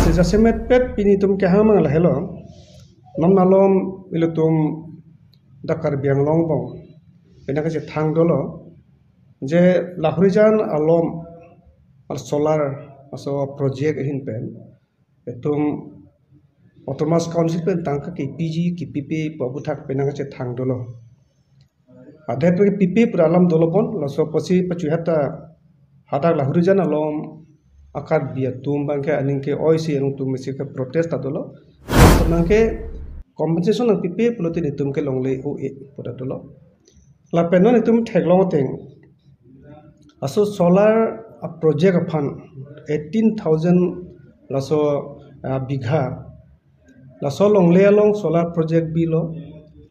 Sisa semet pet pini tum kehamang lah hello. Nam nalom ilutum dakar biang long bong. Kena kasi thang dolo. Je lahurijan alom al solar aso project hin pen. Etum Autonomous Council pen tangka ki PG ki PP pabuthak penang kasi thang dolo. Adhe pe PP puralam dolo pon laso pasi pachuhata hadak lahurijan alom akar biya tum bangke aningke oisi anung tum mesi ke protest adolo. Nangke compensation ng PP pulotin itum ke longle o e pada dolo. La penon itum theglong teng. Aso solar a project fund 18,000 laso bigha. Laso longle along solar project bilo.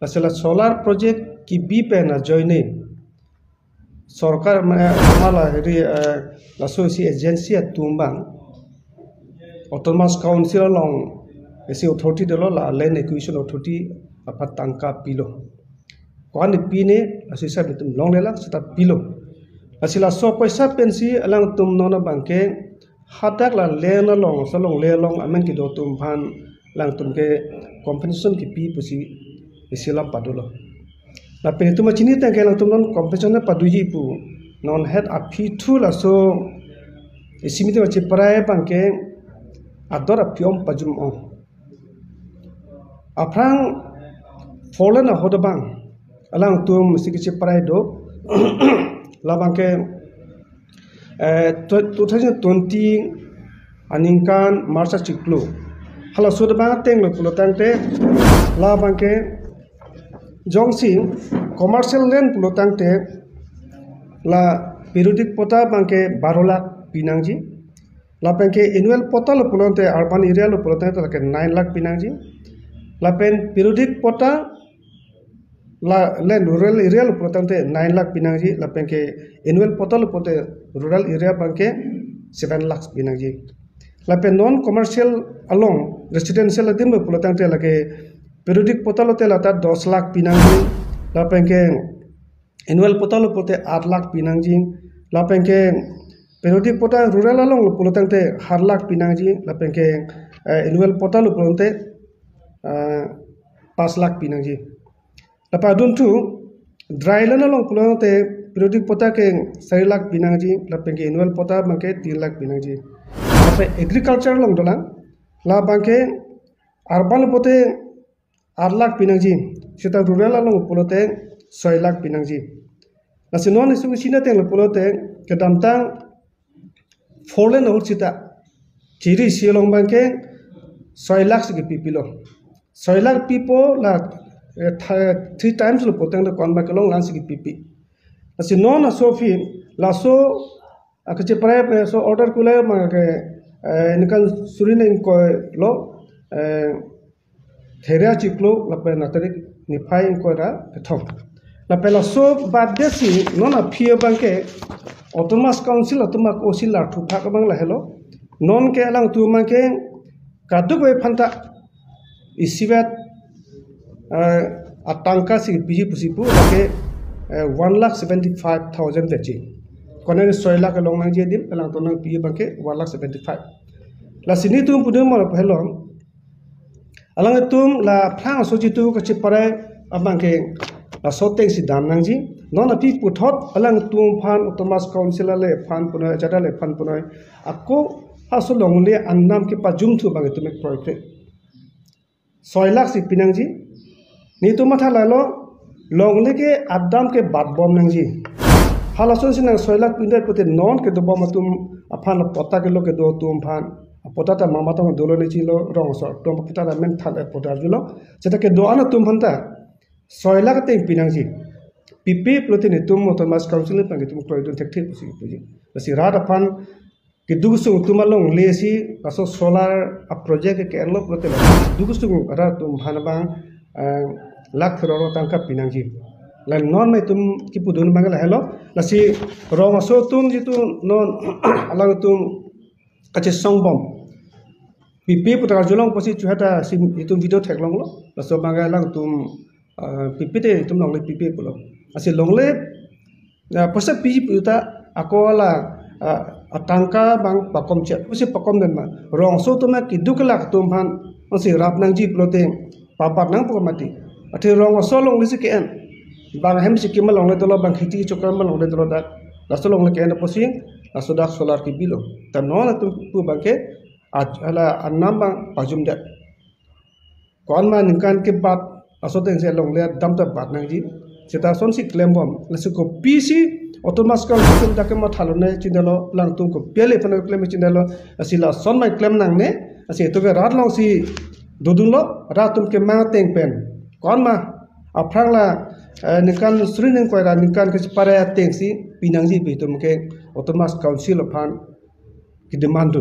Lasela solar project ki bi pe na joine. Sorkar mala heri laso si agency tumbang Autonomous Council along esi authority delo la land acquisition authority apat tangka pilo kwan pine asisa bitum long lela seta pilo asila so paisa pensi alang tum nona bangke hadak la lena long salong le long amen ki do tum phan lang tum ke compensation ki pi pusi isila padolo la pe tum chini ta ke lang tum non compensation paduji pu non head api thu la so isimite wache prae bangke adora piom pajum ong Aprang fallen a hodabang alang tum sikisi praido labangke 2020 aningkan marsa ciklu hala sudabang teng lo pulotangte labangke jongsing commercial land pulotangte la periodic pota bangke 12 lakh pinangji labangke annual pota lo pulonte urban area lo pulotangte la 9 lakh pinangji Lapen periodic pota la land rural area lo potante 9 lakh pinangji lapen ke annual pota lo pote rural area bangke 7 lakh pinangji lapen non commercial along residential adim lo potante lage periodic pota lo te lata 10 lakh pinangji lapen ke annual pota lo pote 8 lakh pinangji lapen ke periodic pota rural along lo potante 8 lakh pinangji lapen ke annual pota lo potante 5 lakh pinangji. Lapa adun tu dryland along pulang te periodic pota ke 4 lakh pinangji. Lapa ke annual pota bangke 3 lakh pinangji. Lapa agriculture along dolang la bangke urban pote 8 lakh pinangji. Sita rural along pulote 6 lakh pinangji. Nasi non isu sina teng pulote ke damtang 4 lane awur sita ciri siolong bangke 6 lakh segi pipilo. 6 lakh people la 3 times lo poteng lo kon bakalong lan sigi pipi asi non asofi la so akache pare so order kula ma ke nikan surine ko lo theria chiklo la pe na tarik ni phai ko ra thok la pe la so bad desi non a phie banke Autonomous Council atuma ko sila thu thak bang la hello non ke alang tu ma ke kadu ko phanta isibat atangka si biji pusipu lake 1,75,000 vechi konen 6 lakh long nang jedim alang to nang pi banke 1,75,000 la sini tum pudum mar phelong alang tum la phang sojitu ka chipare abangke la soteng si dam nang ji non api puthot alang tum phan Autonomous Council le phan punoi jada le phan punoi akko haso longle annam ke pajum thu bange tumek project 6 lakh si pinangji ni to matha lalo longle ke adam ke bad bom nangji halaso sin 6 lakh pindar pote non ke do bom tum aphan pota ke lo ke do tum phan pota ta mama ta dolo ni chilo rong so to pita ta men thal pota julo jeta ke do ana tum phanta 6 lakh te pinangji pipi plote ni tum Autonomous Council pangi tum kroidon thek thek puji si rada phan कि दुगुसुंग तुमालोंग लेसी असो solar a project के एनलो प्रते दुगुसुंग रा तुम भानबांग लाख करोड़ तंका पिनांगी ला non में तुम की पुदुन Bangla hello लसी रोंग असो तुम जितु नॉन अलग तुम कचे संगबम पिपी पुता जुलोंग पसी चुहता सिम इतु वीडियो थेकलोंग लो लसो बांगला तुम पिपी ते तुम लोंग ले पिपी पुलो असि लोंग ले पसे पी पुता Akola atangka bang pakom chat usi pakom dan ma rong so to ma kidukelak tumhan usi rap nang ji ploteng papat nang pamati ati rong so long lisi ken bang hem si kimal long le tolo bang khiti chokam long le tolo dak la so long le ken posing la so dak solar ki bilo tan no la tum pu bang ke ala annam bang pajum dak kon ma ningkan ke bat asoten se long le dam ta bat nang ji seta son si claim bom la su ko pc automatically system dak ma thalone chindalo lang tum ko pele pano claim chindalo asila son mai claim nang ne asi to ke rat long si dudun lo ra tum ke ma teng pen kon ma aprang la ningkan srining ko ra ningkan ke pare teng si pinang ji bi tum ke automatic council of han ki demand